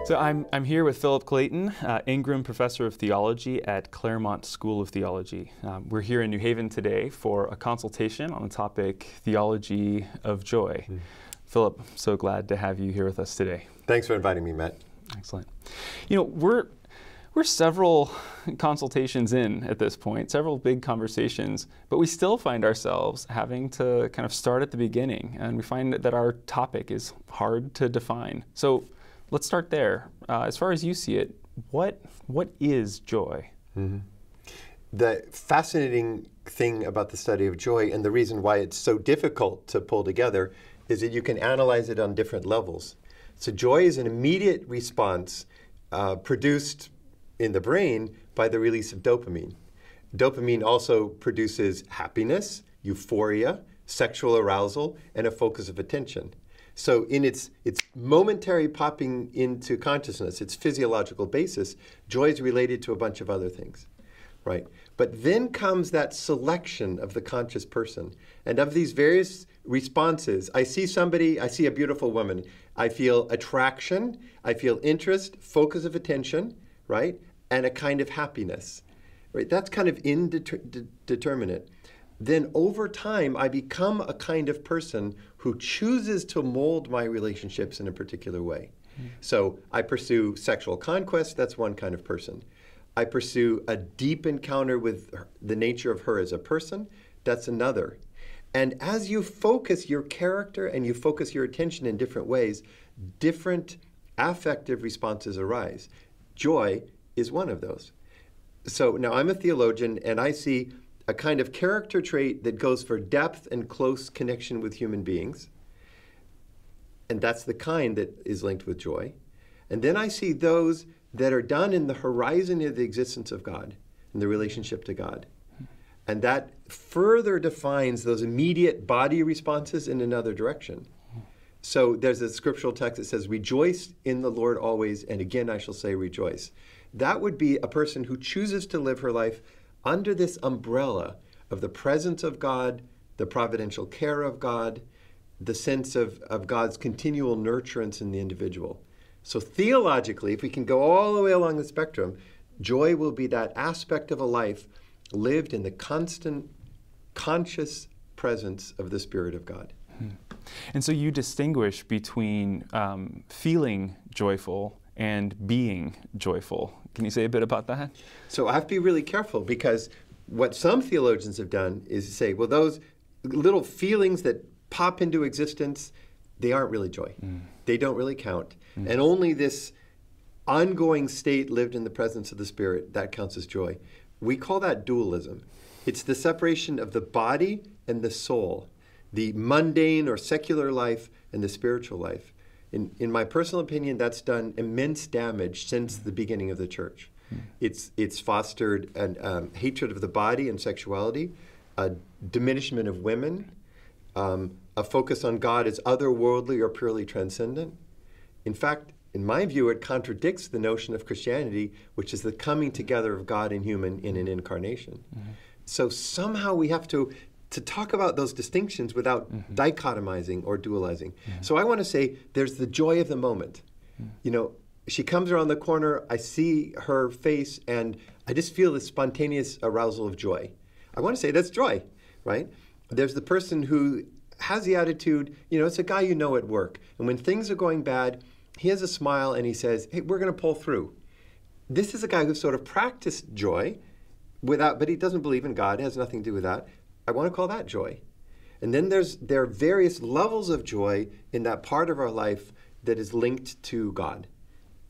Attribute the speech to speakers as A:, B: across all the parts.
A: So I'm here with Phillip Clayton, Ingraham Professor of Theology at Claermont School of Theology. We're here in New Haven today for a consultation on the topic Theology of Joy. Phillip, so glad to have you here with us today.
B: Thanks for inviting me, Matt.
A: Excellent. You know, we're several consultations in at this point, several big conversations, but we still find ourselves having to kind of start at the beginning, and we find that our topic is hard to define. So let's start there. As far as you see it, what is joy?
B: The fascinating thing about the study of joy, and the reason why it's so difficult to pull together, is that you can analyze it on different levels. So joy is an immediate response produced in the brain by the release of dopamine. Dopamine also produces happiness, euphoria, sexual arousal, and a focus of attention. So in its momentary popping into consciousness, its physiological basis, joy is related to a bunch of other things, right? But then comes that selection of the conscious person. And of these various responses, I see somebody, I see a beautiful woman, I feel attraction, I feel interest, focus of attention, right? And a kind of happiness, right? That's kind of indeterminate. Then over time, I become a kind of person who chooses to mold my relationships in a particular way. So I pursue sexual conquest, that's one kind of person. I pursue a deep encounter with the nature of her as a person, that's another. And as you focus your character and you focus your attention in different ways, different affective responses arise. Joy is one of those. So now I'm a theologian, and I see a kind of character trait that goes for depth and close connection with human beings. And that's the kind that is linked with joy. And then I see those that are done in the horizon of the existence of God and the relationship to God. And that further defines those immediate body responses in another direction. So there's a scriptural text that says, "Rejoice in the Lord always, and again I shall say rejoice." That would be a person who chooses to live her life under this umbrella of the presence of God, the providential care of God, the sense of God's continual nurturance in the individual. So theologically, if we can go all the way along the spectrum, joy will be that aspect of a life lived in the constant, conscious presence of the Spirit of God.
A: And so you distinguish between feeling joyful and being joyful. Can you say a bit about that?
B: So I have to be really careful, because what some theologians have done is say, well, those little feelings that pop into existence, they aren't really joy. They don't really count. And only this ongoing state lived in the presence of the Spirit, that counts as joy. We call that dualism. It's the separation of the body and the soul, the mundane or secular life and the spiritual life. In my personal opinion, that's done immense damage since the beginning of the church. It's fostered a hatred of the body and sexuality, a diminishment of women, a focus on God as otherworldly or purely transcendent. In fact, in my view, it contradicts the notion of Christianity, which is the coming together of God and human in an incarnation. So somehow we have to talk about those distinctions without dichotomizing or dualizing. So I want to say there's the joy of the moment. You know, she comes around the corner, I see her face, and I just feel this spontaneous arousal of joy. I want to say that's joy, right? There's the person who has the attitude, you know, it's a guy you know at work, and when things are going bad, he has a smile and he says, hey, we're going to pull through. This is a guy who sort of practiced joy, but he doesn't believe in God, it has nothing to do with that. I want to call that joy. And then there are various levels of joy in that part of our life that is linked to God,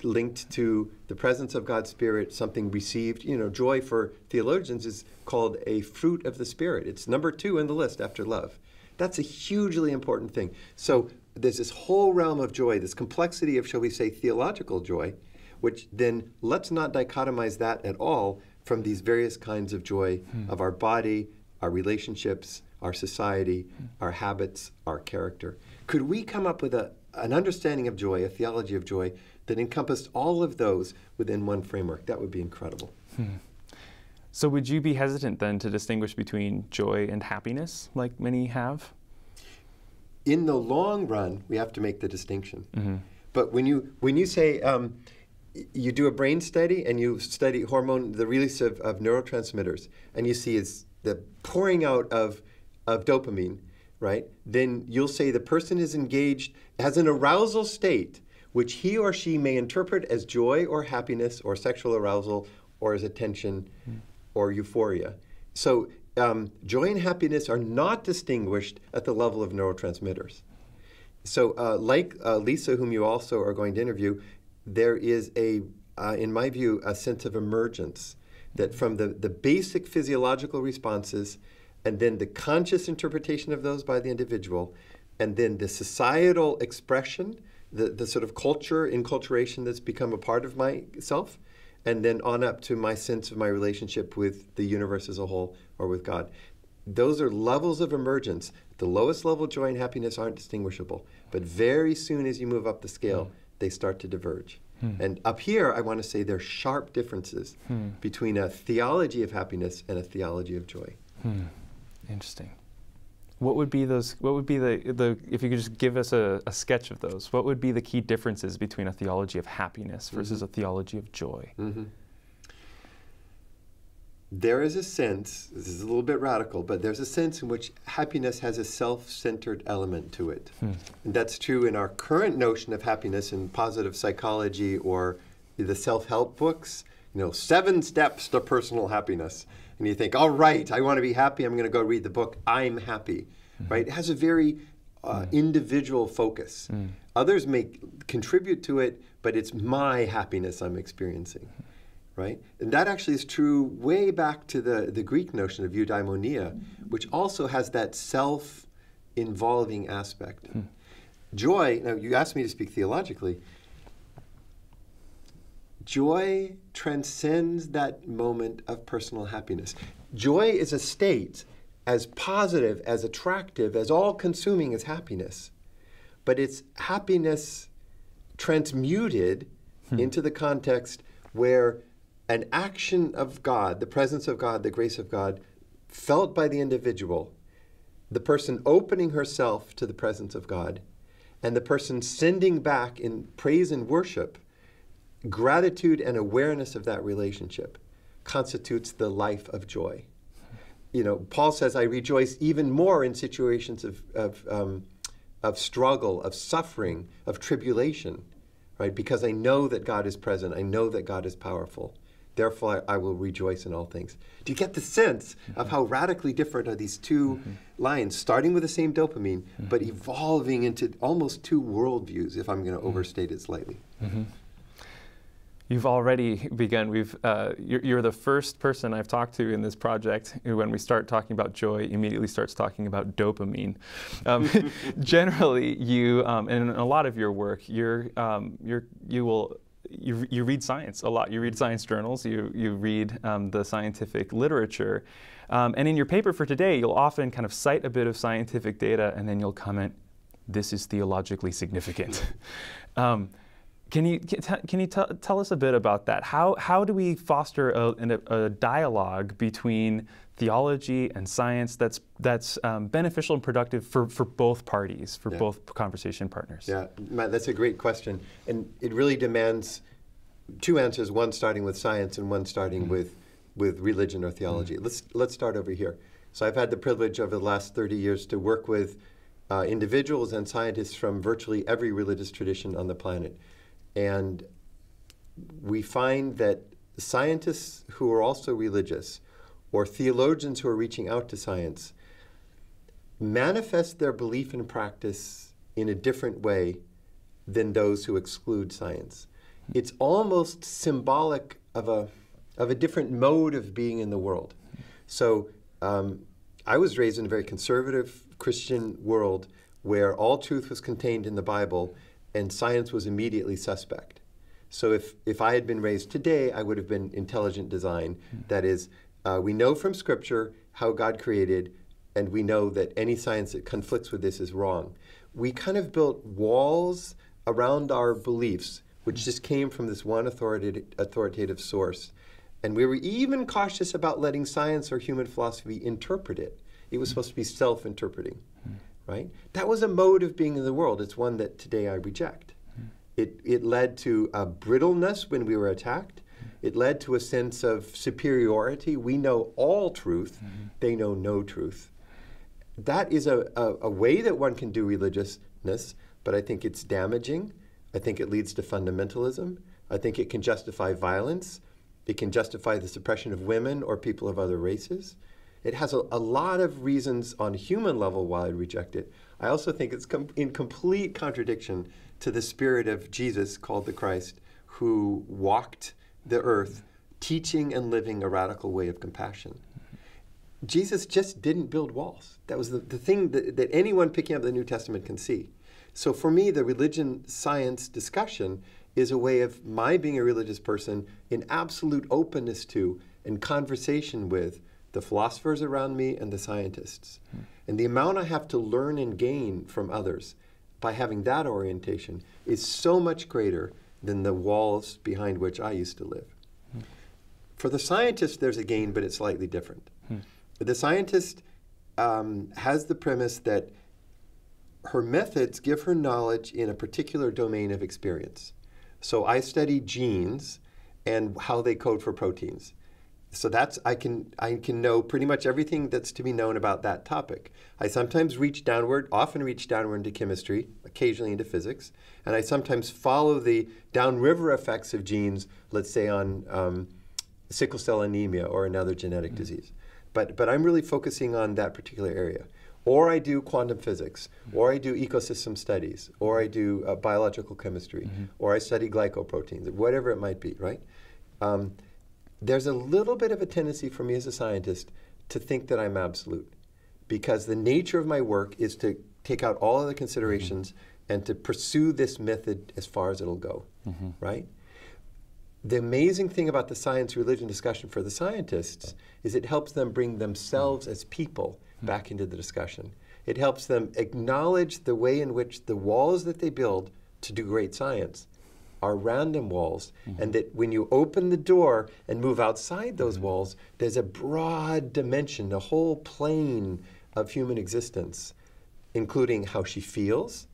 B: linked to the presence of God's Spirit, something received. You know, joy for theologians is called a fruit of the Spirit. It's number 2 in the list after love. That's a hugely important thing. So there's this whole realm of joy, this complexity of, shall we say, theological joy, which then let's not dichotomize that at all from these various kinds of joy of our body, our relationships, our society, our habits, our character. Could we come up with an understanding of joy, a theology of joy, that encompassed all of those within one framework? That would be incredible.
A: So would you be hesitant then to distinguish between joy and happiness, like many have?
B: In the long run, we have to make the distinction. But when you say you do a brain study and you study the release of neurotransmitters, and you see it's the pouring out of dopamine, right? Then you'll say the person is engaged, has an arousal state, which he or she may interpret as joy or happiness or sexual arousal or as attention or euphoria. So joy and happiness are not distinguished at the level of neurotransmitters. So like Lisa, whom you also are going to interview, there is in my view, a sense of emergence that from the basic physiological responses and then the conscious interpretation of those by the individual, and then the societal expression, the sort of enculturation that's become a part of myself, and then on up to my sense of my relationship with the universe as a whole or with God. Those are levels of emergence. The lowest level, joy and happiness, aren't distinguishable. But very soon as you move up the scale, they start to diverge. And up here, I want to say there are sharp differences between a theology of happiness and a theology of joy.
A: Interesting. What would be those? What would be the? If you could just give us a sketch of those, what would be the key differences between a theology of happiness versus a theology of joy?
B: There is a sense, this is a little bit radical, but there's a sense in which happiness has a self-centered element to it. And that's true in our current notion of happiness in positive psychology or the self-help books, 7 steps to personal happiness. And you think, all right, I want to be happy, I'm going to go read the book, I'm happy, right? It has a very individual focus. Others may contribute to it, but it's my happiness I'm experiencing. Right? And that actually is true way back to the Greek notion of eudaimonia, which also has that self-involving aspect. Joy, now you asked me to speak theologically, joy transcends that moment of personal happiness. Joy is a state as positive, as attractive, as all-consuming as happiness. But it's happiness transmuted into the context where an action of God, the presence of God, the grace of God, felt by the individual, the person opening herself to the presence of God, and the person sending back in praise and worship, gratitude and awareness of that relationship constitutes the life of joy. Paul says, I rejoice even more in situations of struggle, of suffering, of tribulation, right? Because I know that God is present. I know that God is powerful. Therefore, I will rejoice in all things. Do you get the sense of how radically different are these two lines, starting with the same dopamine, but evolving into almost two worldviews, if I'm going to overstate it slightly?
A: You've already begun. You're the first person I've talked to in this project who, when we start talking about joy, immediately starts talking about dopamine. Generally, you, and in a lot of your work, you read science a lot. You read science journals, you read the scientific literature. And in your paper for today, you'll often kind of cite a bit of scientific data and then you'll comment, this is theologically significant. Can you tell us a bit about that? How do we foster a dialogue between theology and science that's beneficial and productive for both parties, for both conversation partners?
B: Yeah, Matt, that's a great question. And it really demands two answers, one starting with science and one starting with religion or theology. Let's start over here. So I've had the privilege over the last 30 years to work with individuals and scientists from virtually every religious tradition on the planet. And we find that scientists who are also religious, or theologians who are reaching out to science, manifest their belief and practice in a different way than those who exclude science. It's almost symbolic of a different mode of being in the world. So I was raised in a very conservative Christian world where all truth was contained in the Bible and science was immediately suspect. So if I had been raised today, I would have been intelligent design. That is, we know from Scripture how God created, and we know that any science that conflicts with this is wrong. We kind of built walls around our beliefs, which just came from this one authoritative source. And we were even cautious about letting science or human philosophy interpret it. It was supposed to be self-interpreting. Right? That was a mode of being in the world. It's one that today I reject. It led to a brittleness when we were attacked. It led to a sense of superiority. We know all truth. They know no truth. That is a way that one can do religiousness, but I think it's damaging. I think it leads to fundamentalism. I think it can justify violence. It can justify the suppression of women or people of other races. It has a lot of reasons on a human level why I reject it. I also think it's in complete contradiction to the spirit of Jesus, called the Christ, who walked the earth teaching and living a radical way of compassion. Jesus just didn't build walls. That was the thing that anyone picking up the New Testament can see. So for me, the religion science discussion is a way of my being a religious person in absolute openness to and conversation with the philosophers around me and the scientists. And the amount I have to learn and gain from others by having that orientation is so much greater than the walls behind which I used to live. For the scientist, there's a gain, but it's slightly different. The scientist has the premise that her methods give her knowledge in a particular domain of experience. So I study genes and how they code for proteins. So that's, I can know pretty much everything that's to be known about that topic. I sometimes reach downward, often reach downward into chemistry, occasionally into physics, and I sometimes follow the downriver effects of genes, let's say on sickle cell anemia or another genetic disease. But I'm really focusing on that particular area. Or I do quantum physics, or I do ecosystem studies, or I do biological chemistry, or I study glycoproteins, whatever it might be, right? There's a little bit of a tendency for me as a scientist to think that I'm absolute, because the nature of my work is to take out all other considerations and to pursue this method as far as it'll go, right? The amazing thing about the science-religion discussion for the scientists is it helps them bring themselves as people back into the discussion. It helps them acknowledge the way in which the walls that they build to do great science are random walls, and that when you open the door and move outside those walls, there's a broad dimension, a whole plane of human existence, including how she feels,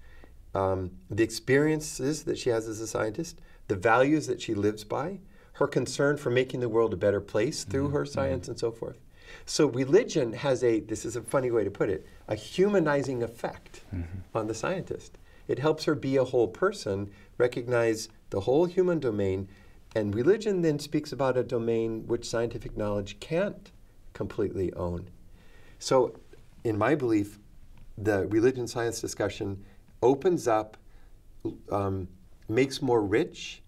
B: the experiences that she has as a scientist, the values that she lives by, her concern for making the world a better place through her science and so forth. So religion has this is a funny way to put it, a humanizing effect on the scientist. It helps her be a whole person, recognize the whole human domain, and religion then speaks about a domain which scientific knowledge can't completely own. So in my belief, the religion science discussion opens up, makes more rich,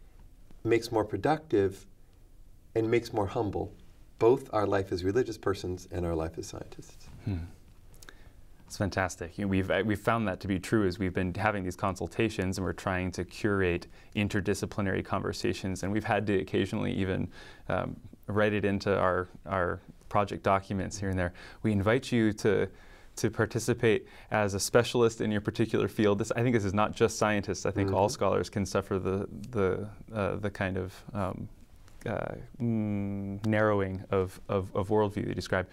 B: makes more productive, and makes more humble, both our life as religious persons and our life as scientists.
A: It's fantastic. You know, we've found that to be true as we've been having these consultations and we're trying to curate interdisciplinary conversations, and we've had to occasionally even write it into our project documents here and there. We invite you to participate as a specialist in your particular field. I think this is not just scientists. I think all scholars can suffer the kind of narrowing of worldview that you describe.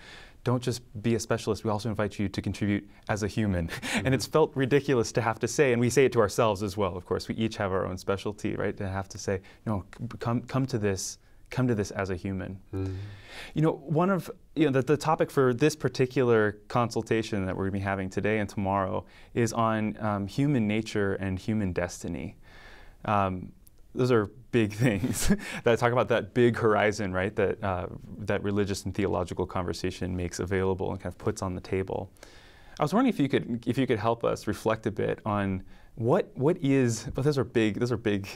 A: Don't just be a specialist, we also invite you to contribute as a human. And it's felt ridiculous to have to say, and we say it to ourselves as well, of course, we each have our own specialty, right? To have to say, no, come to this as a human. You know, the topic for this particular consultation that we're going to be having today and tomorrow is on human nature and human destiny. Those are big things that talk about that big horizon, right? That religious and theological conversation makes available and kind of puts on the table. I was wondering if you could help us reflect a bit on what is. Well, those are big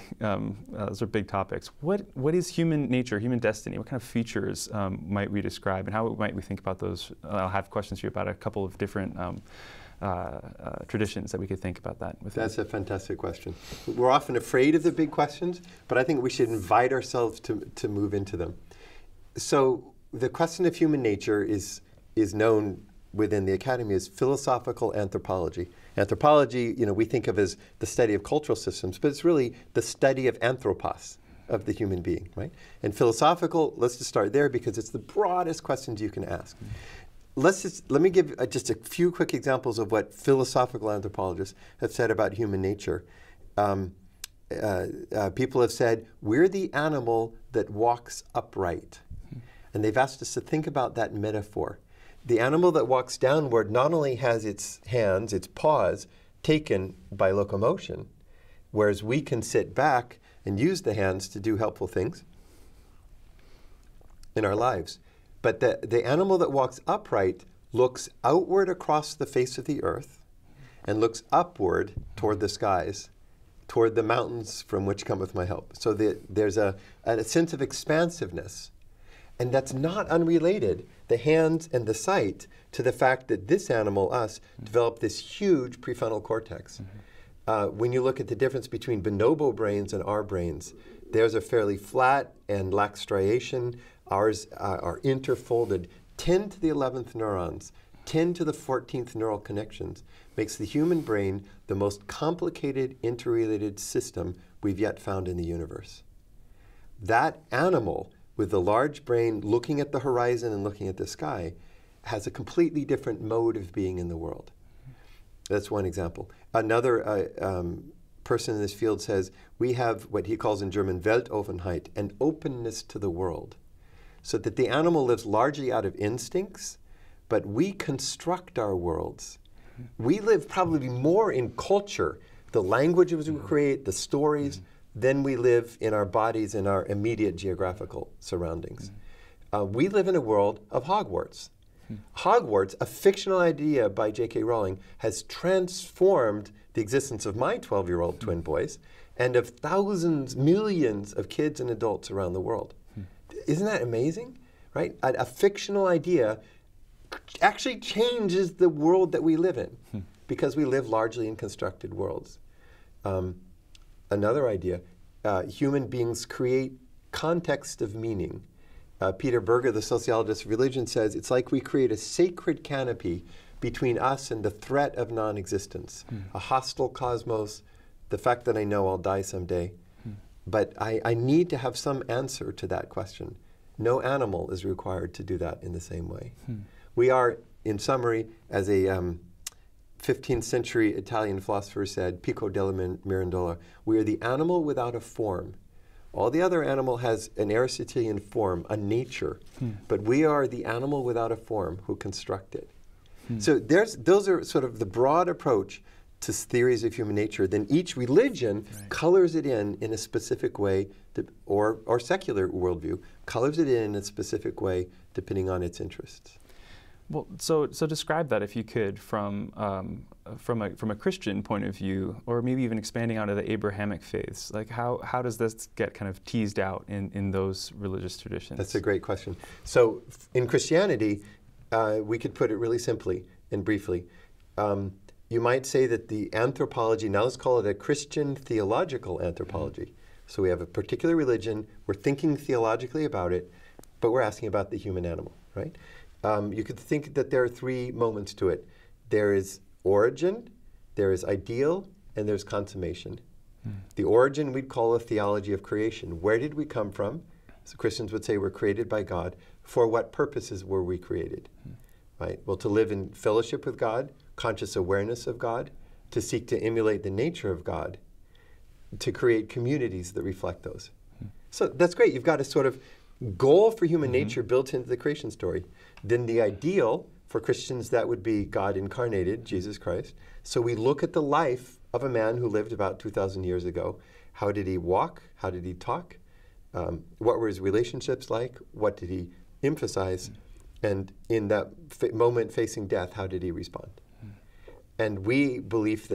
A: topics. What is human nature, human destiny? What kind of features might we describe, and how might we think about those? I'll have questions for you about a couple of different traditions that we could think about that with.
B: That's a fantastic question. We're often afraid of the big questions, but I think we should invite ourselves to move into them. So the question of human nature is known within the academy as philosophical anthropology. Anthropology, you know, we think of as the study of cultural systems, but it's really the study of anthropos, of the human being, right? And philosophical, let's just start there because it's the broadest questions you can ask. Let me give just a few quick examples of what philosophical anthropologists have said about human nature. people have said, we're the animal that walks upright. And they've asked us to think about that metaphor. The animal that walks downward not only has its hands, its paws, taken by locomotion, whereas we can sit back and use the hands to do helpful things in our lives. But the animal that walks upright looks outward across the face of the earth and looks upward toward the skies, toward the mountains from which cometh my help. So there's a sense of expansiveness. And that's not unrelated, the hands and the sight, to the fact that this animal, us, developed this huge prefrontal cortex. When you look at the difference between bonobo brains and our brains, theirs are fairly flat and lack striation. Ours are interfolded. 10 to the 11th neurons, 10 to the 14th neural connections, makes the human brain the most complicated interrelated system we've yet found in the universe. That animal, with the large brain looking at the horizon and looking at the sky, has a completely different mode of being in the world. That's one example. Another person in this field says, we have what he calls in German Weltoffenheit, an openness to the world. So that the animal lives largely out of instincts, but we construct our worlds. We live probably more in culture, the languages we create, the stories, than we live in our bodies in our immediate geographical surroundings. We live in a world of Hogwarts. Hogwarts, a fictional idea by J.K. Rowling, has transformed the existence of my 12-year-old twin boys and of thousands, millions of kids and adults around the world. Isn't that amazing? Right? A fictional idea actually changes the world that we live in because we live largely in constructed worlds. Another idea, human beings create context of meaning. Peter Berger, the sociologist of religion, says it's like we create a sacred canopy between us and the threat of non-existence, a hostile cosmos, the fact that I know I'll die someday. But I need to have some answer to that question. No animal is required to do that in the same way. We are, in summary, as a 15th century Italian philosopher said, Pico della Mirandola, we are the animal without a form. All the other animal has an Aristotelian form, a nature, but we are the animal without a form who construct it. So those are sort of the broad approach to theories of human nature. Then each religion colors it in a specific way, or secular worldview colors it in a specific way depending on its interests.
A: Well, so describe that, if you could, from a Christian point of view, or maybe even expanding onto the Abrahamic faiths. Like how does this get kind of teased out in those religious traditions?
B: That's a great question. So in Christianity, we could put it really simply and briefly. You might say that the anthropology, now let's call it a Christian theological anthropology. So we have a particular religion, we're thinking theologically about it, but we're asking about the human animal, right? You could think that there are three moments to it. There is origin, there is ideal, and there's consummation. The origin we'd call a theology of creation. Where did we come from? So Christians would say we're created by God. For what purposes were we created? Right? Well, to live in fellowship with God, conscious awareness of God, to seek to emulate the nature of God, to create communities that reflect those. So that's great. You've got a sort of goal for human nature built into the creation story. Then the ideal, for Christians, that would be God incarnated, Jesus Christ. So we look at the life of a man who lived about 2,000 years ago. How did he walk? How did he talk? What were his relationships like? What did he emphasize? And in that moment facing death, how did he respond? And we believe,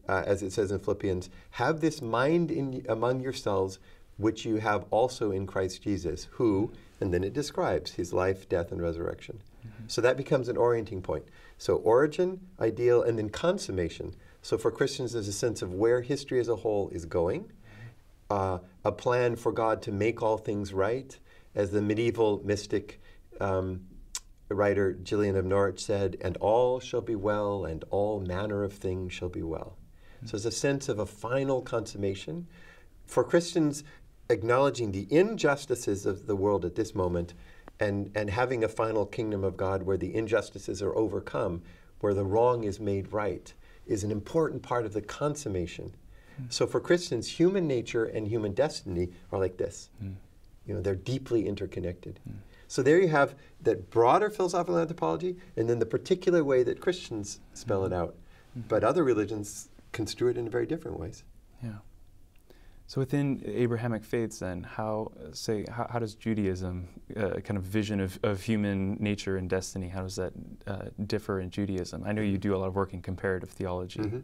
B: as it says in Philippians, have this mind among yourselves, which you have also in Christ Jesus, who, and then it describes his life, death, and resurrection. So that becomes an orienting point. So origin, ideal, and then consummation. So for Christians, there's a sense of where history as a whole is going, a plan for God to make all things right, as the medieval mystic writer Gillian of Norwich said, and all shall be well, and all manner of things shall be well. So there's a sense of a final consummation. For Christians, acknowledging the injustices of the world at this moment and having a final kingdom of God where the injustices are overcome, where the wrong is made right, is an important part of the consummation. So for Christians, human nature and human destiny are like this. They're deeply interconnected. So there you have that broader philosophical anthropology, and then the particular way that Christians spell it out. But other religions construe it in very different ways.
A: Yeah. So within Abrahamic faiths, then, how does Judaism, kind of vision of human nature and destiny, how does that differ in Judaism? I know you do a lot of work in comparative theology.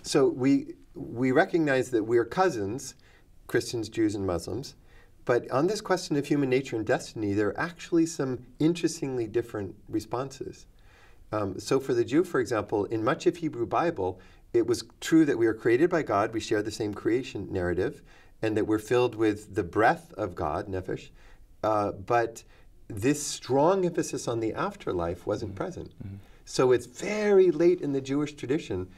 B: So we recognize that we are cousins, Christians, Jews, and Muslims. But on this question of human nature and destiny, there are actually some interestingly different responses. So for the Jew, for example, in much of Hebrew Bible, it was true that we are created by God, we share the same creation narrative, and that we're filled with the breath of God, nephesh, but this strong emphasis on the afterlife wasn't present. So it's very late in the Jewish tradition,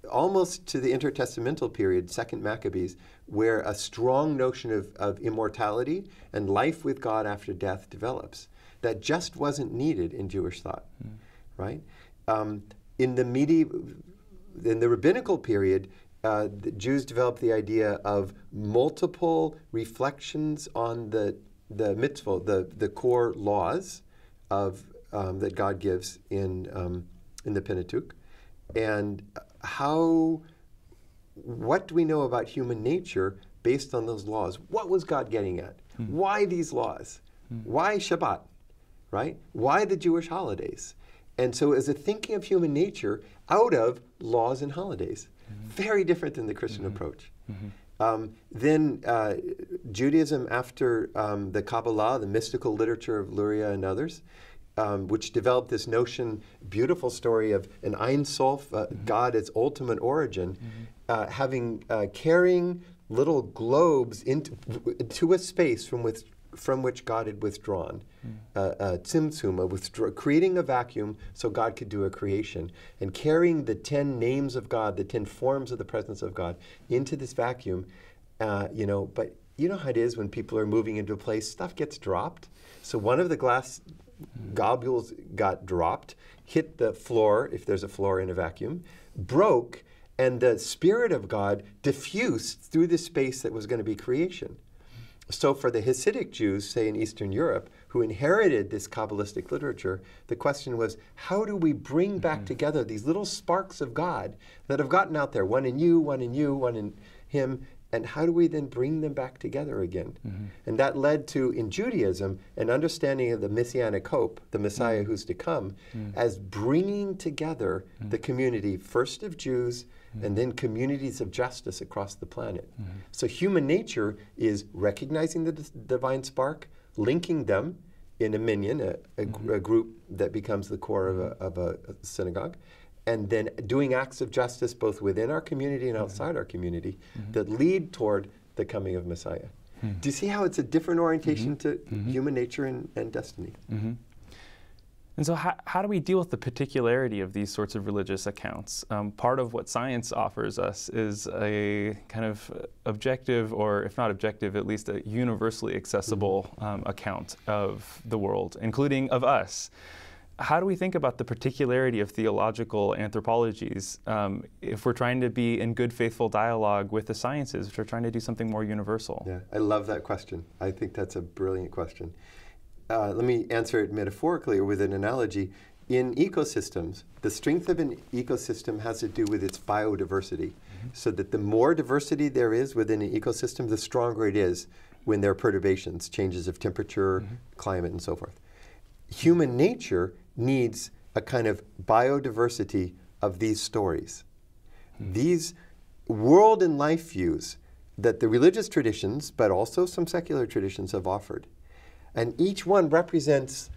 B: almost to the intertestamental period, Second Maccabees, where a strong notion of immortality and life with God after death develops. That just wasn't needed in Jewish thought, right? In the rabbinical period, the Jews developed the idea of multiple reflections on the mitzvot, the core laws of that God gives in the Pentateuch, and what do we know about human nature based on those laws? What was God getting at? Why these laws? Why Shabbat, right? Why the Jewish holidays? And so as a thinking of human nature out of laws and holidays, very different than the Christian approach. Then Judaism after the Kabbalah, the mystical literature of Luria and others, which developed this notion, beautiful story of an Ein Sof, God as ultimate origin, carrying little globes into a space from which God had withdrawn, tzimtzum, creating a vacuum so God could do a creation, and carrying the 10 names of God, the 10 forms of the presence of God into this vacuum, but you know how it is when people are moving into a place, stuff gets dropped. So one of the glass globules got dropped, hit the floor, if there's a floor in a vacuum, broke, and the Spirit of God diffused through the space that was going to be creation. So for the Hasidic Jews, say in Eastern Europe, who inherited this Kabbalistic literature, the question was, how do we bring back together these little sparks of God that have gotten out there, one in you, one in you, one in him, and how do we then bring them back together again? And that led to, in Judaism, an understanding of the messianic hope, the Messiah who's to come, as bringing together the community, first of Jews, and then communities of justice across the planet. So human nature is recognizing the divine spark, linking them in a minyan, a group that becomes the core of a synagogue, and then doing acts of justice both within our community and outside our community that lead toward the coming of Messiah. Do you see how it's a different orientation to human nature and destiny?
A: And so how do we deal with the particularity of these sorts of religious accounts? Part of what science offers us is a kind of objective, or if not objective, at least a universally accessible account of the world, including of us. How do we think about the particularity of theological anthropologies if we're trying to be in good, faithful dialogue with the sciences, which are trying to do something more universal?
B: Yeah, I love that question. I think that's a brilliant question. Let me answer it metaphorically or with an analogy. In ecosystems, the strength of an ecosystem has to do with its biodiversity. So that the more diversity there is within an ecosystem, the stronger it is when there are perturbations, changes of temperature, climate, and so forth. Human nature needs a kind of biodiversity of these stories. These world and life views that the religious traditions, but also some secular traditions, have offered. And each one represents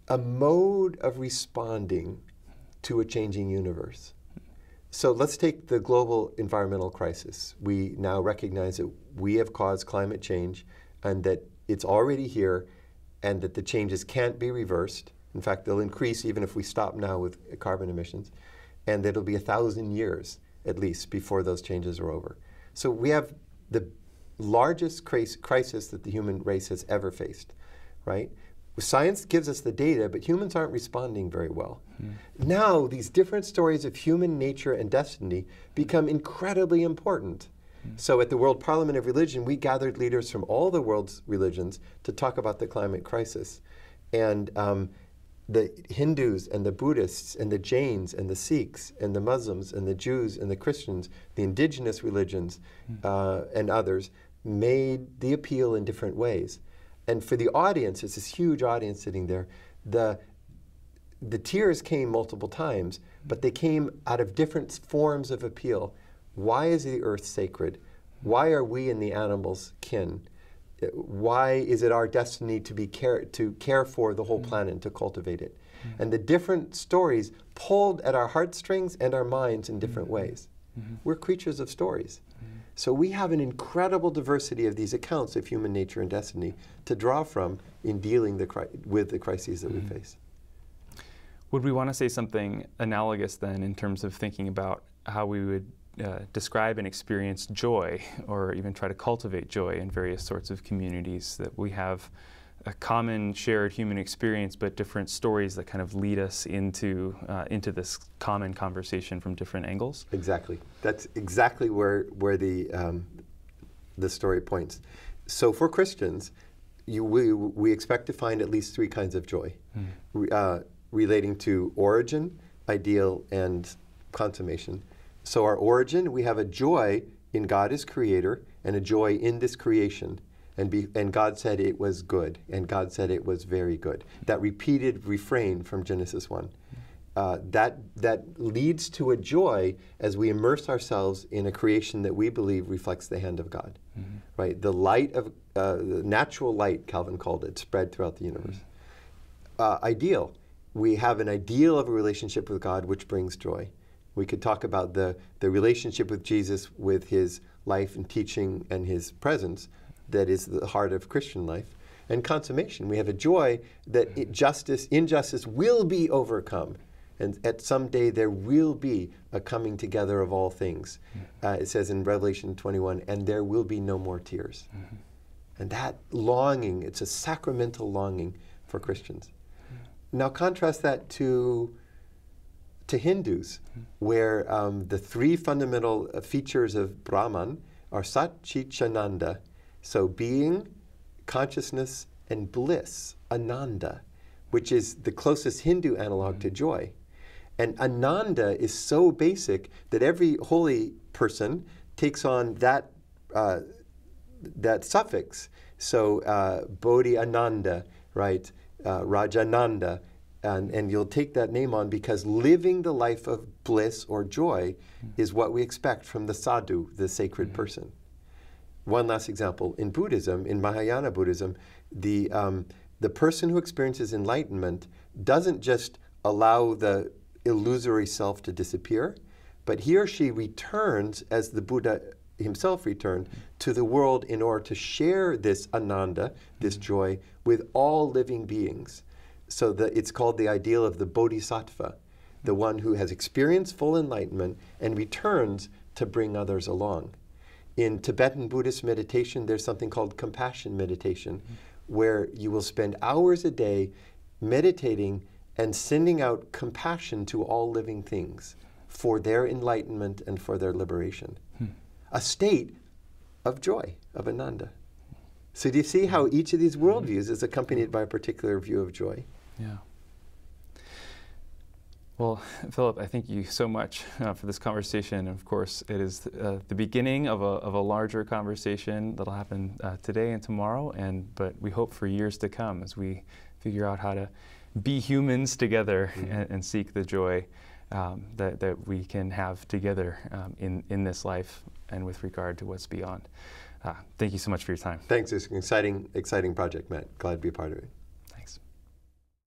B: a mode of responding to a changing universe. So let's take the global environmental crisis. We now recognize that we have caused climate change and that it's already here and that the changes can't be reversed. In fact, they'll increase even if we stop now with carbon emissions. And that it'll be 1,000 years at least before those changes are over. So we have the largest crisis that the human race has ever faced, right? Science gives us the data, but humans aren't responding very well. Now, these different stories of human nature and destiny become incredibly important. So at the World Parliament of Religion, we gathered leaders from all the world's religions to talk about the climate crisis. And the Hindus and the Buddhists and the Jains and the Sikhs and the Muslims and the Jews and the Christians, the indigenous religions and others, made the appeal in different ways. And for the audience, it's this huge audience sitting there, the tears came multiple times, but they came out of different forms of appeal. Why is the earth sacred? Why are we and the animals kin? Why is it our destiny to care for the whole planet and to cultivate it? And the different stories pulled at our heartstrings and our minds in different ways. We're creatures of stories. So we have an incredible diversity of these accounts of human nature and destiny to draw from in dealing with the crises that we face.
A: Would we want to say something analogous then in terms of thinking about how we would describe and experience joy, or even try to cultivate joy in various sorts of communities, that we have a common shared human experience, but different stories that kind of lead us into this common conversation from different angles?
B: Exactly. That's exactly where the story points. So for Christians, we expect to find at least three kinds of joy, relating to origin, ideal, and consummation. So our origin, we have a joy in God as creator and a joy in this creation. And God said it was good, and God said it was very good. That repeated refrain from Genesis 1. That leads to a joy as we immerse ourselves in a creation that we believe reflects the hand of God. Right? The light of, the natural light, Calvin called it, spread throughout the universe. Ideal. We have an ideal of a relationship with God which brings joy. We could talk about the relationship with Jesus, with his life and teaching and his presence, that is the heart of Christian life. And consummation, we have a joy that injustice will be overcome. And at some day there will be a coming together of all things. It says in Revelation 21, and there will be no more tears. And that longing, it's a sacramental longing for Christians. Now contrast that to Hindus, where the three fundamental features of Brahman are Sat, Chit, Ananda. So being, consciousness, and bliss, Ananda, which is the closest Hindu analog to joy. And Ananda is so basic that every holy person takes on that suffix. So Bodhi Ananda, right? Rajananda. And you'll take that name on because living the life of bliss or joy is what we expect from the sadhu, the sacred person. One last example, in Buddhism, in Mahayana Buddhism, the person who experiences enlightenment doesn't just allow the illusory self to disappear, but he or she returns, as the Buddha himself returned, to the world in order to share this ananda, this joy, with all living beings. So it's called the ideal of the bodhisattva, the one who has experienced full enlightenment and returns to bring others along. In Tibetan Buddhist meditation, there's something called compassion meditation, where you will spend hours a day meditating and sending out compassion to all living things for their enlightenment and for their liberation. A state of joy, of ananda. So do you see how each of these worldviews is accompanied by a particular view of joy?
A: Yeah. Well, Philip, I thank you so much for this conversation. Of course, it is the beginning of a larger conversation that'll happen today and tomorrow, but we hope for years to come as we figure out how to be humans together and seek the joy that we can have together in this life and with regard to what's beyond. Thank you so much for your time.
B: Thanks. It's an exciting project, Matt. Glad to be a part of it.